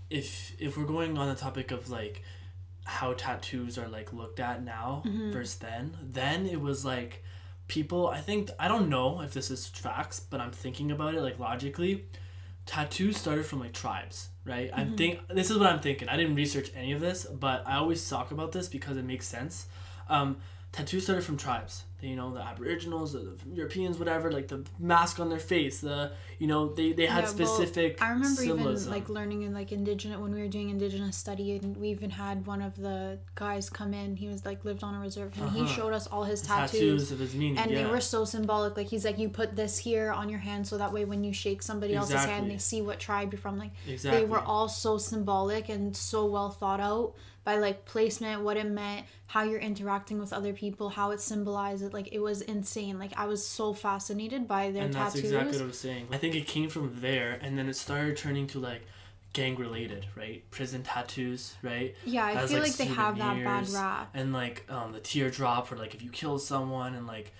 if we're going on the topic of like how tattoos are like looked at now versus then it was like people, I don't know if this is facts, but I'm thinking about it like logically. Tattoos started from like tribes, right? I think this is what I'm thinking. I didn't research any of this, but I always talk about this because it makes sense. Tattoos started from tribes. The Aboriginals, the Europeans, whatever, like the mask on their face, they had specific I remember symbolism. even like learning in like indigenous, when we were doing indigenous study, and we even had one of the guys come in. He was like lived on a reserve, and he showed us all his tattoos of his meaning, and they were so symbolic. Like he's like, you put this here on your hand so that way when you shake somebody else's hand, they see what tribe you're from. Like they were all so symbolic and so well thought out by like placement, what it meant, how you're interacting with other people, how it symbolized it. Like it was insane. Like I was so fascinated by their tattoos. And that's exactly what I'm saying. I think it came from there, and then it started turning to like gang related, right? Prison tattoos, right? Yeah, I feel like they have that bad rap. And like the teardrop for like if you kill someone, and like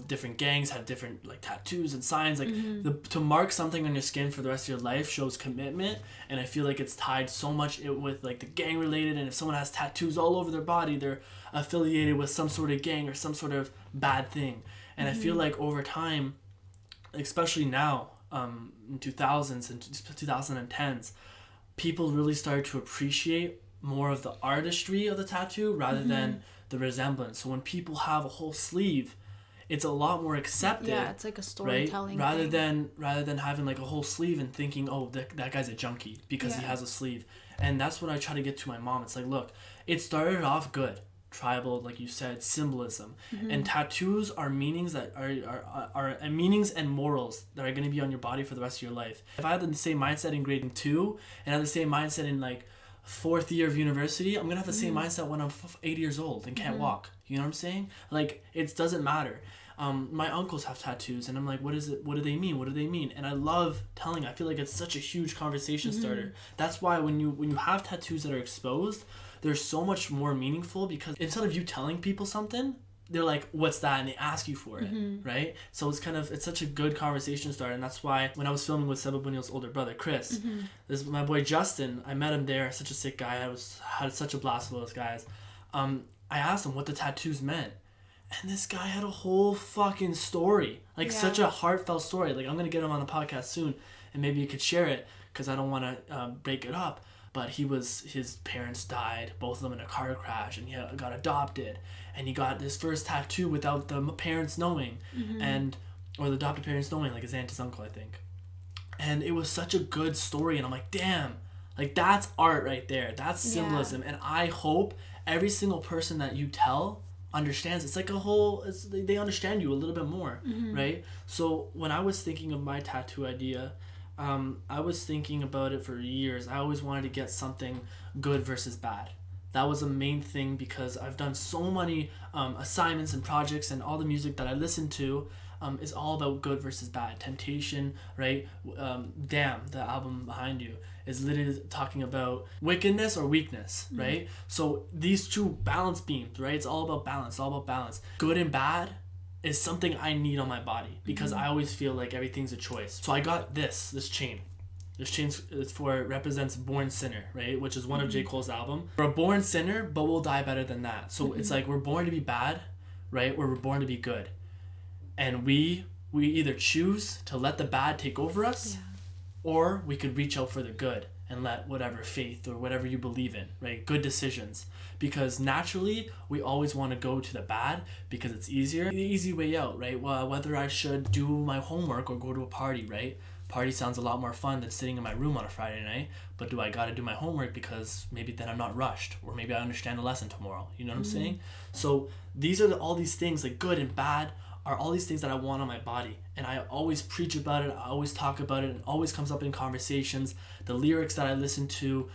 different gangs have different like tattoos and signs, like to mark something on your skin for the rest of your life shows commitment. And I feel like it's tied so much with like the gang related, and if someone has tattoos all over their body, they're affiliated with some sort of gang or some sort of bad thing. And I feel like over time, especially now, in 2000s and 2010s, people really started to appreciate more of the artistry of the tattoo rather than the resemblance. So when people have a whole sleeve, it's a lot more accepted. Yeah, it's like a storytelling right? Rather than having like a whole sleeve and thinking, oh, that guy's a junkie because he has a sleeve. And that's what I try to get to my mom. It's like, look, it started off good. Tribal, like you said, symbolism, and tattoos are meanings that are meanings and morals that are going to be on your body for the rest of your life. If I had the same mindset in grade 2 and had the same mindset in like 4th year of university, I'm gonna have the same mindset when I'm 80 years old and can't walk. You know what I'm saying? Like it doesn't matter. My uncles have tattoos, and I'm like, what is it? What do they mean? What do they mean? And I love telling. I feel like it's such a huge conversation starter. That's why when you have tattoos that are exposed, they're so much more meaningful, because instead of you telling people something, they're like, what's that? And they ask you for it, right? So it's such a good conversation starter. And that's why when I was filming with Seba Bunil's older brother, Chris, this is my boy Justin, I met him there, such a sick guy. Had such a blast with those guys. I asked him what the tattoos meant. And this guy had a whole fucking story. Like such a heartfelt story. Like I'm going to get him on the podcast soon, and maybe you could share it, because I don't want to break it up. But his parents died, both of them in a car crash, and he got adopted, and he got his first tattoo without the parents knowing, or the adopted parents knowing, like his aunt, his uncle, I think. And it was such a good story, and I'm like, damn, like that's art right there. That's symbolism, and I hope every single person that you tell understands. It's like they understand you a little bit more, right? So when I was thinking of my tattoo idea, I was thinking about it for years. I always wanted to get something good versus bad. That was a main thing, because I've done so many assignments and projects, and all the music that I listen to is all about good versus bad. Temptation, right? Damn, the album behind you is literally talking about wickedness or weakness, right? So these two balance beams, right? It's all about balance. It's all about balance. Good and bad is something I need on my body, because I always feel like everything's a choice. So I got this chain. This chain represents Born Sinner, right? Which is one of J. Cole's album. We're a born sinner, but we'll die better than that. So it's like we're born to be bad, right? Or we're born to be good. And we either choose to let the bad take over us, or we could reach out for the good and let whatever faith or whatever you believe in, right? Good decisions. Because naturally, we always want to go to the bad because it's easier. The easy way out, right? Well, whether I should do my homework or go to a party, right? Party sounds a lot more fun than sitting in my room on a Friday night. But do I got to do my homework because maybe then I'm not rushed, or maybe I understand the lesson tomorrow? You know what I'm saying? So these are all these things, like good and bad, are all these things that I want on my body. And I always preach about it, I always talk about it, and it always comes up in conversations. The lyrics that I listen to,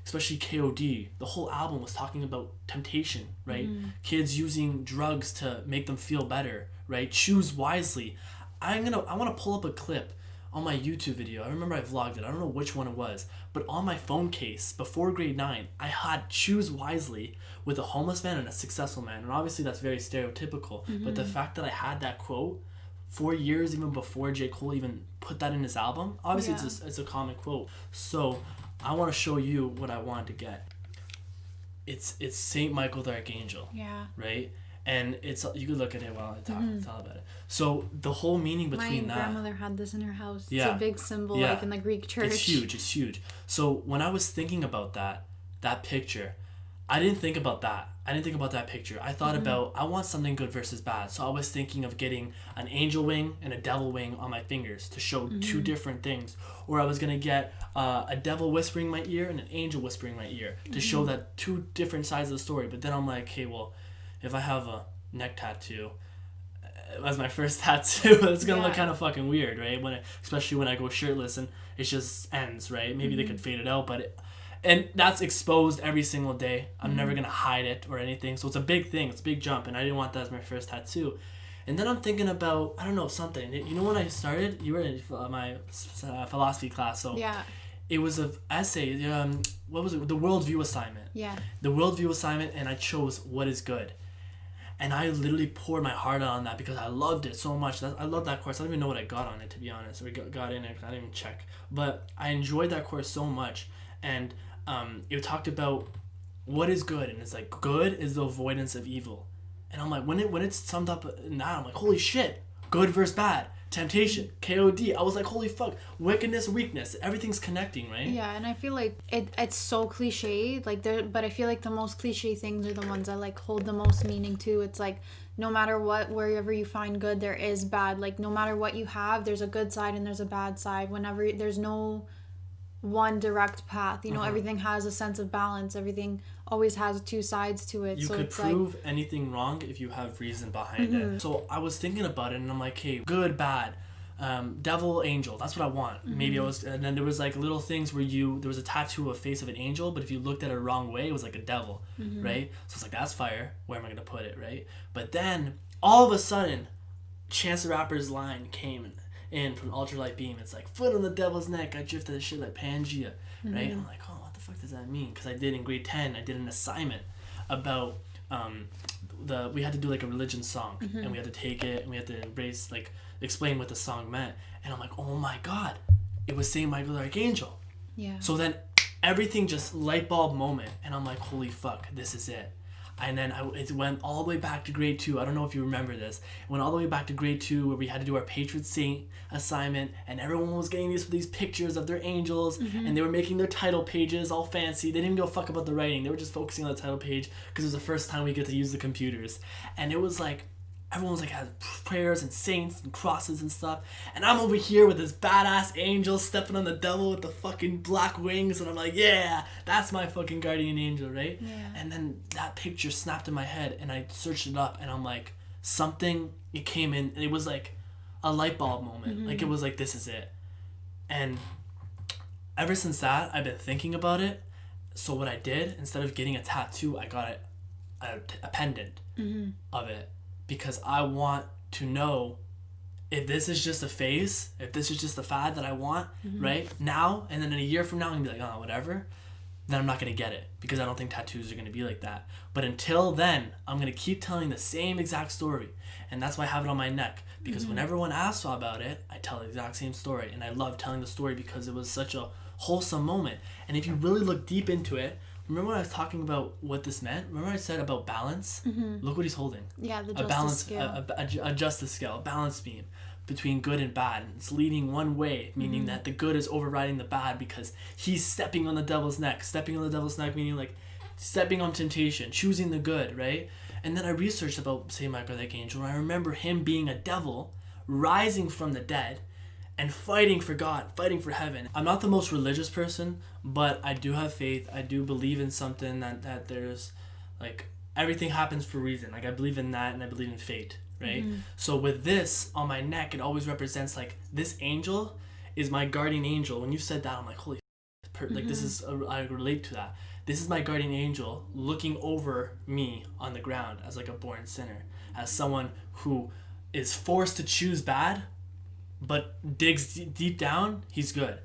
especially KOD, the whole album was talking about temptation, right? Kids using drugs to make them feel better, right? Choose wisely. I want to pull up a clip on my YouTube video. I remember I vlogged it. I don't know which one it was, but on my phone case before grade 9, I had choose wisely with a homeless man and a successful man. And obviously that's very stereotypical, but the fact that I had that quote 4 years even before J. Cole even put that in his album, obviously it's a common quote. So I want to show you what I wanted to get. It's Saint Michael the Archangel. Yeah. Right? And you could look at it while I talk about it. So the whole meaning between my that. My grandmother had this in her house. It's yeah. a big symbol, like in the Greek church. It's huge. So when I was thinking about that picture, I didn't think about that. I didn't think about that picture. I thought about, I want something good versus bad. So I was thinking of getting an angel wing and a devil wing on my fingers to show two different things. Or I was going to get a devil whispering in my ear and an angel whispering in my ear to show that two different sides of the story. But then I'm like, hey, well, if I have a neck tattoo as my first tattoo, it's going to look kind of fucking weird, right? Especially when I go shirtless and it just ends, right? Maybe they could fade it out, but... And that's exposed every single day. I'm never going to hide it or anything. So it's a big thing. It's a big jump. And I didn't want that as my first tattoo. And then I'm thinking about, I don't know, something. You know when I started? You were in my philosophy class. So yeah. It was an essay. What was it? The worldview assignment. Yeah. The worldview assignment. And I chose what is good. And I literally poured my heart out on that because I loved it so much. I love that course. I don't even know what I got on it, to be honest. Or got in it. I didn't even check. But I enjoyed that course so much. And... it talked about what is good, and it's like good is the avoidance of evil. And I'm like, when it's summed up in that, I'm like, holy shit, good versus bad, temptation, KOD. I was like, holy fuck, wickedness, weakness, everything's connecting, right? Yeah, and I feel like it's so cliche, like but I feel like the most cliche things are the ones that like hold the most meaning too. It's like no matter what, wherever you find good, there is bad. Like no matter what you have, there's a good side and there's a bad side. Whenever there's no one direct path, everything has a sense of balance. Everything always has two sides to it. You so could prove anything wrong if you have reason behind it. So I was thinking about it, and I'm like, hey, good, bad, devil, angel. That's what I want. Maybe I was, and then there was like little things where there was a tattoo of a face of an angel, but if you looked at it the wrong way, it was like a devil, right? So it's like, that's fire. Where am I gonna put it, right? But then all of a sudden, Chance the Rapper's line came in from Ultralight Beam. It's like, foot on the devil's neck, I drifted the shit like Pangea, right? I'm like, oh, what the fuck does that mean? Because I did in grade 10, I did an assignment about we had to do like a religion song, and we had to take it and we had to explain what the song meant. And I'm like, oh my god, it was Saint Michael the Archangel. Yeah. So then everything just light bulb moment, and I'm like, holy fuck, this is it. And then it went all the way back to grade 2. I don't know if you remember this. It went all the way back to grade 2 where we had to do our patron saint assignment, and everyone was getting these pictures of their angels, and they were making their title pages all fancy. They didn't give a fuck about the writing. They were just focusing on the title page because it was the first time we get to use the computers. And it was like, everyone was like, had prayers and saints and crosses and stuff. And I'm over here with this badass angel stepping on the devil with the fucking black wings. And I'm like, yeah, that's my fucking guardian angel, right? Yeah. And then that picture snapped in my head, and I searched it up, and I'm like, it came in, and it was like a light bulb moment. Like, it was like, this is it. And ever since that, I've been thinking about it. So what I did, instead of getting a tattoo, I got a pendant of it. Because I want to know if this is just a phase, if this is just a fad that I want right now, and then in a year from now I'm going to be like, oh, whatever, then I'm not going to get it, because I don't think tattoos are going to be like that. But until then, I'm going to keep telling the same exact story. And that's why I have it on my neck, because when everyone asks about it, I tell the exact same story. And I love telling the story because it was such a wholesome moment. And if you really look deep into it, remember when I was talking about what this meant? Remember I said about balance? Look what he's holding. Yeah, the justice scale. A justice scale, a balance beam between good and bad. And it's leading one way, meaning that the good is overriding the bad because he's stepping on the devil's neck. Stepping on the devil's neck meaning like stepping on temptation, choosing the good, right? And then I researched about Saint Michael the Archangel, and I remember him being a devil, rising from the dead, and fighting for God, fighting for heaven. I'm not the most religious person, but I do have faith. I do believe in something that there's, like, everything happens for a reason. Like, I believe in that, and I believe in fate, right? So with this on my neck, it always represents, like, this angel is my guardian angel. When you said that, I'm like, holy like, this is, I relate to that. This is my guardian angel looking over me on the ground as, like, a born sinner, as someone who is forced to choose bad, but digs deep down, he's good.